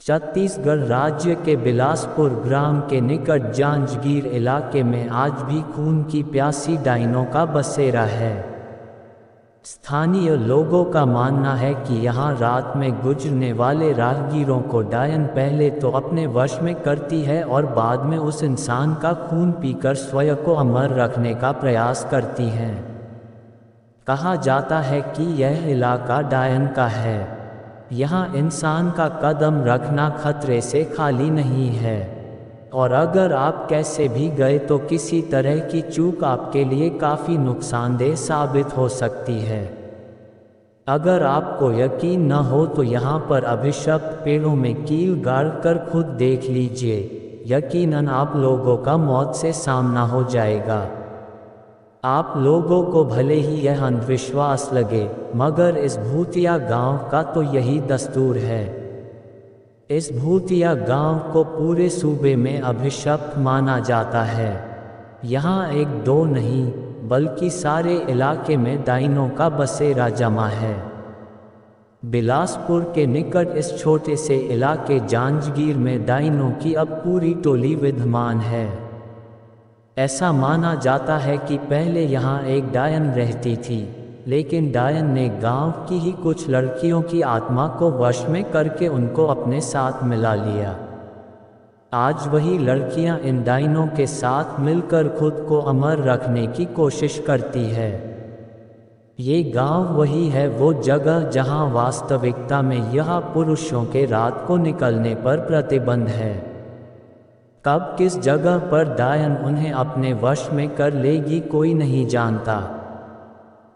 छत्तीसगढ़ राज्य के बिलासपुर ग्राम के निकट जांजगीर इलाके में आज भी खून की प्यासी डायनों का बसेरा है। स्थानीय लोगों का मानना है कि यहाँ रात में गुजरने वाले राहगीरों को डायन पहले तो अपने वश में करती है और बाद में उस इंसान का खून पीकर स्वयं को अमर रखने का प्रयास करती हैं। कहा जाता है कि यह इलाका डायन का है। यहाँ इंसान का कदम रखना खतरे से खाली नहीं है, और अगर आप कैसे भी गए तो किसी तरह की चूक आपके लिए काफ़ी नुकसानदेह साबित हो सकती है। अगर आपको यकीन न हो तो यहाँ पर अभिशप्त पेड़ों में कील गाड़ कर खुद देख लीजिए, यकीनन आप लोगों का मौत से सामना हो जाएगा। आप लोगों को भले ही यह अंधविश्वास लगे, मगर इस भूतिया गांव का तो यही दस्तूर है। इस भूतिया गांव को पूरे सूबे में अभिशप्त माना जाता है। यहाँ एक दो नहीं बल्कि सारे इलाके में डायनों का बसेरा जमा है। बिलासपुर के निकट इस छोटे से इलाके जांजगीर में डायनों की अब पूरी टोली विद्यमान है। ऐसा माना जाता है कि पहले यहाँ एक डायन रहती थी, लेकिन डायन ने गांव की ही कुछ लड़कियों की आत्मा को वश में करके उनको अपने साथ मिला लिया। आज वही लड़कियां इन डायनों के साथ मिलकर खुद को अमर रखने की कोशिश करती है। ये गांव वही है, वो जगह जहां वास्तविकता में यह पुरुषों के रात को निकलने पर प्रतिबंध है। कब किस जगह पर डायन उन्हें अपने वश में कर लेगी कोई नहीं जानता।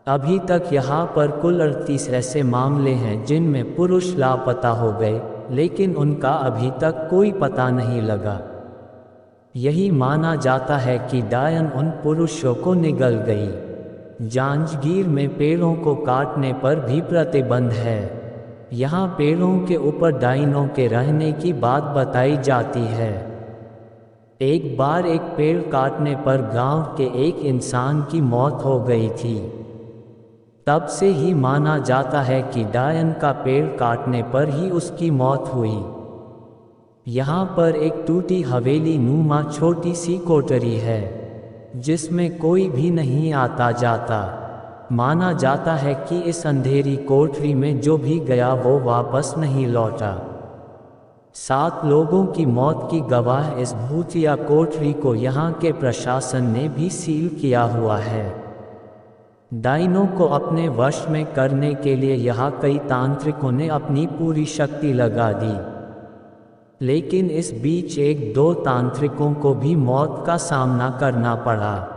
अभी तक यहाँ पर कुल 38 ऐसे मामले हैं जिनमें पुरुष लापता हो गए, लेकिन उनका अभी तक कोई पता नहीं लगा। यही माना जाता है कि डायन उन पुरुषों को निगल गई। जांजगीर में पेड़ों को काटने पर भी प्रतिबंध है। यहाँ पेड़ों के ऊपर डायनों के रहने की बात बताई जाती है। एक बार एक पेड़ काटने पर गांव के एक इंसान की मौत हो गई थी। तब से ही माना जाता है कि डायन का पेड़ काटने पर ही उसकी मौत हुई। यहाँ पर एक टूटी हवेली नुमा छोटी सी कोठरी है, जिसमें कोई भी नहीं आता जाता। माना जाता है कि इस अंधेरी कोठरी में जो भी गया वो वापस नहीं लौटा। 7 लोगों की मौत की गवाह इस भूतिया कोठरी को यहाँ के प्रशासन ने भी सील किया हुआ है। डायनों को अपने वश में करने के लिए यहाँ कई तांत्रिकों ने अपनी पूरी शक्ति लगा दी, लेकिन इस बीच 1-2 तांत्रिकों को भी मौत का सामना करना पड़ा,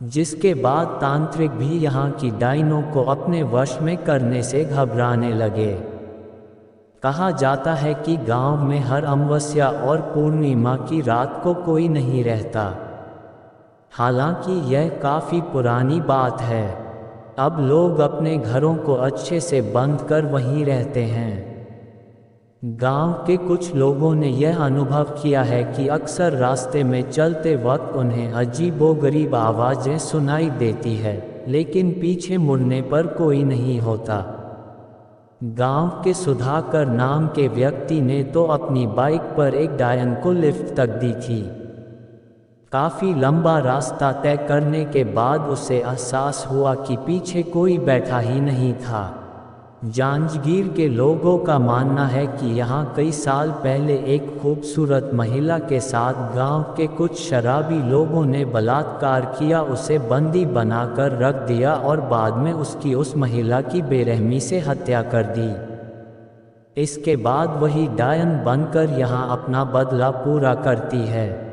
जिसके बाद तांत्रिक भी यहाँ की डायनों को अपने वश में करने से घबराने लगे। कहा जाता है कि गांव में हर अमावस्या और पूर्णिमा की रात को कोई नहीं रहता। हालांकि यह काफ़ी पुरानी बात है। अब लोग अपने घरों को अच्छे से बंद कर वहीं रहते हैं। गांव के कुछ लोगों ने यह अनुभव किया है कि अक्सर रास्ते में चलते वक्त उन्हें अजीबोगरीब आवाज़ें सुनाई देती है, लेकिन पीछे मुड़ने पर कोई नहीं होता। गांव के सुधाकर नाम के व्यक्ति ने तो अपनी बाइक पर एक डायन को लिफ्ट तक दी थी। काफ़ी लंबा रास्ता तय करने के बाद उसे एहसास हुआ कि पीछे कोई बैठा ही नहीं था। जांजगीर के लोगों का मानना है कि यहाँ कई साल पहले एक खूबसूरत महिला के साथ गांव के कुछ शराबी लोगों ने बलात्कार किया, उसे बंदी बनाकर रख दिया और बाद में उसकी उस महिला की बेरहमी से हत्या कर दी। इसके बाद वही डायन बनकर यहाँ अपना बदला पूरा करती है।